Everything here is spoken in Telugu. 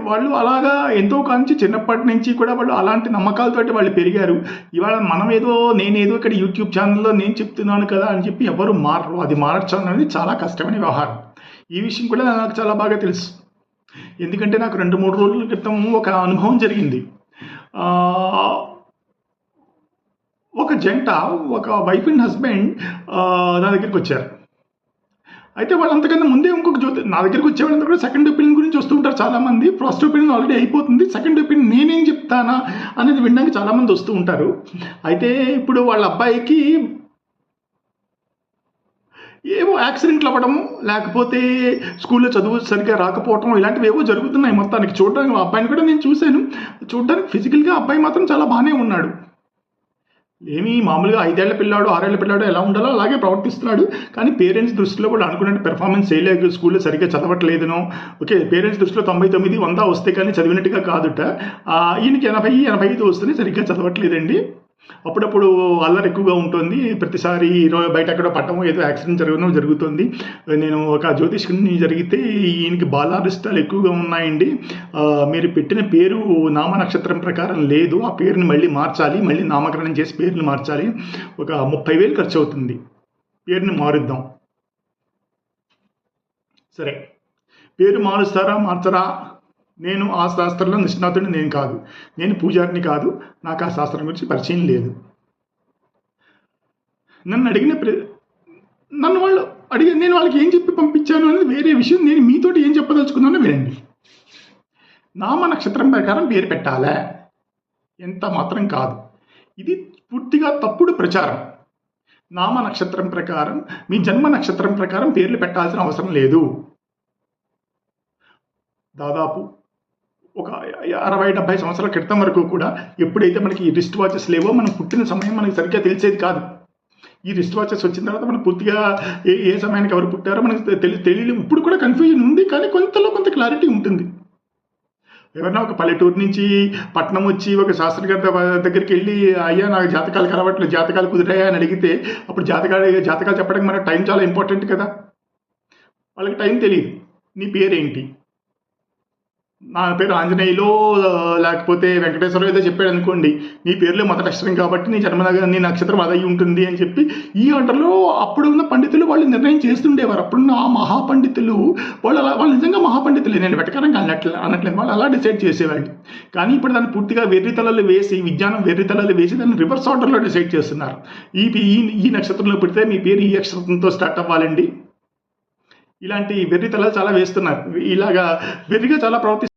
వాళ్ళు అలాగా ఎంతో కాంచి చిన్నప్పటి నుంచి కూడా వాళ్ళు అలాంటి నమ్మకాలతోటి వాళ్ళు పెరిగారు. ఇవాళ మనమేదో నేనేదో ఇక్కడ యూట్యూబ్ ఛానల్‌లో నేను చెప్తున్నాను కదా అని చెప్పి ఎవ్వరు మారరు. అది మార్చడం అనేది చాలా కష్టమైన వ్యవహారం. ఈ విషయం కూడా నాకు చాలా బాగా తెలుసు. ఎందుకంటే నాకు 2, 3 రోజుల క్రితం ఒక అనుభవం జరిగింది. ఆహ్, ఒక జంట, ఒక వైఫ్ అండ్ హస్బెండ్ నా దగ్గరికొచ్చారు. అయితే వాళ్ళంతకన్నా ముందే ఇంకొక నా దగ్గరికి వచ్చేవాళ్ళంతా కూడా సెకండ్ ఒపీనియన్ గురించి వస్తూ ఉంటారు చాలామంది. ఫస్ట్ ఒపీనియన్ ఆల్రెడీ అయిపోతుంది. సెకండ్ ఒపీనియన్ నేనేం చెప్తానా అనేది వినడానికి చాలామంది వస్తూ ఉంటారు. అయితే ఇప్పుడు వాళ్ళ అబ్బాయికి ఏవో యాక్సిడెంట్లు అవ్వడము, లేకపోతే స్కూల్లో చదువు సరిగ్గా రాకపోవటం ఇలాంటివి ఏవో జరుగుతున్నాయి మొత్తానికి. చూడడానికి ఆ అబ్బాయిని కూడా నేను చూశాను. చూడడానికి ఫిజికల్‌గా అబ్బాయి మాత్రం చాలా బాగానే ఉన్నాడు. ఏమీ మామూలుగా 5 ఏళ్ల పిల్లాడు, 6 ఏళ్ల పిల్లాడు ఎలా ఉండాలో అలాగే ప్రవర్తిస్తున్నాడు. కానీ పేరెంట్స్ దృష్టిలో వాళ్ళు అనుకున్నట్టు పెర్ఫార్మెన్స్ చేయలేక స్కూల్‌లో సరిగ్గా చదవట్లేదనో, ఓకే పేరెంట్స్ దృష్టిలో 99, 100 వస్తే కానీ చదివినట్టుగా కాదుట. ఈయనకి 80, 85 వస్తేనే సరిగ్గా చదవట్లేదండి. అప్పుడప్పుడు అల్లరి ఎక్కువగా ఉంటుంది. ప్రతిసారి బయట ఎక్కడో పట్టడమో ఏదో యాక్సిడెంట్ జరగడం జరుగుతుంది. నేను ఒక జ్యోతిష్కుడిని జరిగితే ఈయనకి బాలారిష్టాలు ఎక్కువగా ఉన్నాయండి. మీరు పెట్టిన పేరు నామ నక్షత్రం ప్రకారం లేదు. ఆ పేరుని మళ్ళీ మార్చాలి. మళ్ళీ నామకరణం చేసి పేరుని మార్చాలి. ఒక 30,000 ఖర్చు అవుతుంది. పేరుని మారుద్దాం. సరే, పేరు మారుస్తారా మార్చరా? నేను ఆ శాస్త్రంలో నిష్ణాతుడిని నేను కాదు. నేను పూజారిని కాదు. నాకు ఆ శాస్త్రం గురించి పరిచయం లేదు. నన్ను వాళ్ళు అడిగి నేను వాళ్ళకి ఏం చెప్పి పంపించాను అనేది వేరే విషయం. నేను మీతోటి ఏం చెప్పదలుచుకున్నానో వినండి. నామ నక్షత్రం ప్రకారం పేరు పెట్టాలా? ఎంత మాత్రం కాదు. ఇది పూర్తిగా తప్పుడు ప్రచారం. నామ నక్షత్రం ప్రకారం, మీ జన్మ నక్షత్రం ప్రకారం పేర్లు పెట్టాల్సిన అవసరం లేదు. దాదాపు ఒక 60-70 సంవత్సరాల క్రితం వరకు కూడా ఎప్పుడైతే మనకి ఈ రిస్ట్ వాచెస్ లేవో, మనం పుట్టిన సమయం మనకి సరిగ్గా తెలిసేది కాదు. ఈ రిస్ట్ వాచెస్ వచ్చిన తర్వాత మనం పూర్తిగా ఏ సమయానికి ఎవరు పుట్టారో మనకి తెలియదు. ఇప్పుడు కూడా కన్ఫ్యూజన్ ఉంది, కానీ కొంత క్లారిటీ ఉంటుంది. ఎవరైనా ఒక పల్లెటూరు నుంచి పట్నం వచ్చి ఒక శాస్త్రి గారి దగ్గరికి వెళ్ళి, అయ్యా నాకు జాతకాలు కలవట్లేదు, జాతకాలు కుదిరాయా అని అడిగితే, అప్పుడు జాతకాలు చెప్పడానికి మనకు టైం చాలా ఇంపార్టెంట్ కదా. వాళ్ళకి టైం తెలియదు. నీ పేరేంటి? నా పేరు ఆంజనేయులో లేకపోతే వెంకటేశ్వర ఏదో చెప్పాడు అనుకోండి, నీ పేరులో మొదటి అక్షరం కాబట్టి నీ నక్షత్రం అదయ్యి ఉంటుంది అని చెప్పి ఈ ఆర్డర్లో అప్పుడు ఉన్న పండితులు వాళ్ళు నిర్ణయం చేస్తుండేవారు. అప్పుడున్న ఆ మహాపండితులు వాళ్ళు నిజంగా మహాపండితులే, నేను వెటకారంగా అనట్లేదు, వాళ్ళు అలా డిసైడ్ చేసేవాళ్ళు. కానీ ఇప్పుడు దాన్ని పూర్తిగా వెర్రితలలు వేసి, విజ్ఞానం వెర్రితలలు వేసి దాన్ని రివర్స్ ఆర్డర్లో డిసైడ్ చేస్తున్నారు. ఈ నక్షత్రంలో పుడితే మీ పేరు ఈ అక్షరంతో స్టార్ట్ అవ్వాలండి. ఇలాంటి వెర్రితలలు చాలా వేస్తున్నారు. ఇలాగా వెర్రిగా చాలా ప్రవర్తిస్తున్నారు.